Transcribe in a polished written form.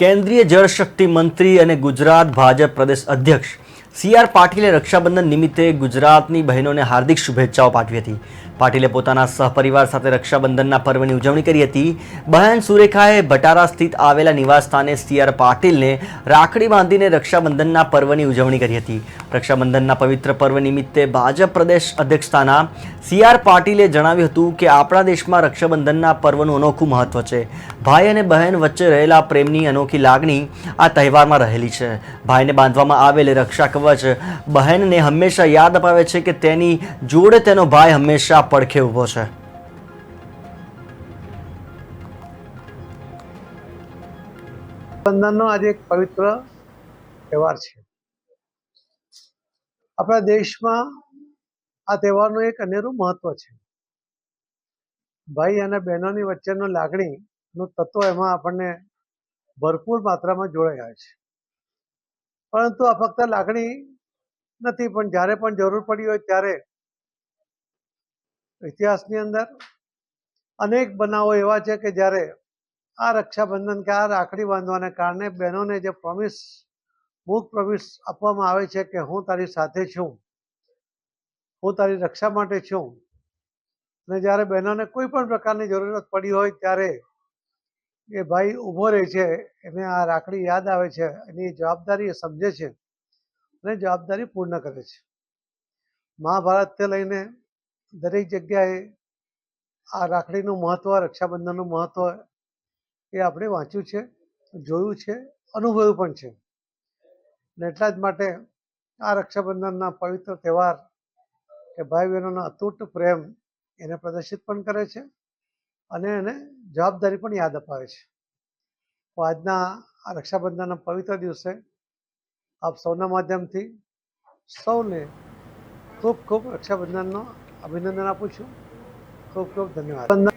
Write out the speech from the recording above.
કેન્દ્રીય જળશક્તિ મંત્રી અને ગુજરાત ભાજપ પ્રદેશ અધ્યક્ષ સી.આર. પાટીલે રક્ષાબંધન નિમિત્તે ગુજરાતની બહેનોને હાર્દિક શુભેચ્છાઓ પાઠવી હતી. પાટીલે પોતાના સહપરિવાર સાથે રક્ષાબંધનના પર્વની ઉજવણી કરી હતી. બહેન સુરેખાએ ભટારા સ્થિત આવેલા નિવાસસ્થાને સી.આર. પાટીલને રાખડી બાંધીને રક્ષાબંધનના પર્વની ઉજવણી કરી હતી. રક્ષાબંધનના પવિત્ર પર્વ નિમિત્તે ભાજપ પ્રદેશ અધ્યક્ષતાના સી.આર. પાટીલે જણાવ્યું હતું કે આપણા દેશમાં રક્ષાબંધનના પર્વનું અનોખું મહત્વ છે. ભાઈ અને બહેન વચ્ચે રહેલા પ્રેમની અનોખી લાગણી આ તહેવારમાં રહેલી છે. ભાઈને બાંધવામાં આવેલ રક્ષા કવચ બહેનને હંમેશા યાદ અપાવે છે કે તેની જોડે તેનો ભાઈ હંમેશા પડખે ઊભો છે. રક્ષાબંધનનો આજે એક પવિત્ર તહેવાર છે. આપણા દેશમાં આ તહેવારનું એક અનેરું મહત્વ છે. ભાઈ અને બહેનોની વચ્ચેનું લાગણીનું તત્વ એમાં આપણને ભરપૂર માત્રામાં જોડાયા છે. પરંતુ આ ફક્ત લાગણી નથી, પણ જ્યારે પણ જરૂર પડી હોય ત્યારે ઇતિહાસની અંદર અનેક બનાવો એવા છે કે જ્યારે આ રક્ષાબંધન કે આ રાખડી બાંધવાને કારણે બહેનોને જે મુખ પ્રોમિસ આપવામાં આવે છે કે હું તારી સાથે છું, હું તારી રક્ષા માટે છું, અને જ્યારે બહેનોને કોઈ પણ પ્રકારની જરૂરત પડી હોય ત્યારે એ ભાઈ ઊભો રહે છે, એને આ રાખડી યાદ આવે છે, એની જવાબદારી એ સમજે છે અને જવાબદારી પૂર્ણ કરે છે. મહાભારતથી લઈને દરેક જગ્યાએ આ રાખડીનું મહત્વ, રક્ષાબંધનનું મહત્વ એ આપણે વાંચ્યું છે, જોયું છે, અનુભવ્યું પણ છે. અને એટલા જ માટે આ રક્ષાબંધનના પવિત્ર તહેવાર કે ભાઈ બહેનોનો અતૂટ પ્રેમ એને પ્રદર્શિત પણ કરે છે અને એને જવાબદારી પણ યાદ અપાવે છે. તો આજના આ રક્ષાબંધનના પવિત્ર દિવસે આપ સૌના માધ્યમથી સૌને ખૂબ ખૂબ રક્ષાબંધનનો અભિનંદન આપું છું. ખૂબ ખૂબ ધન્યવાદ.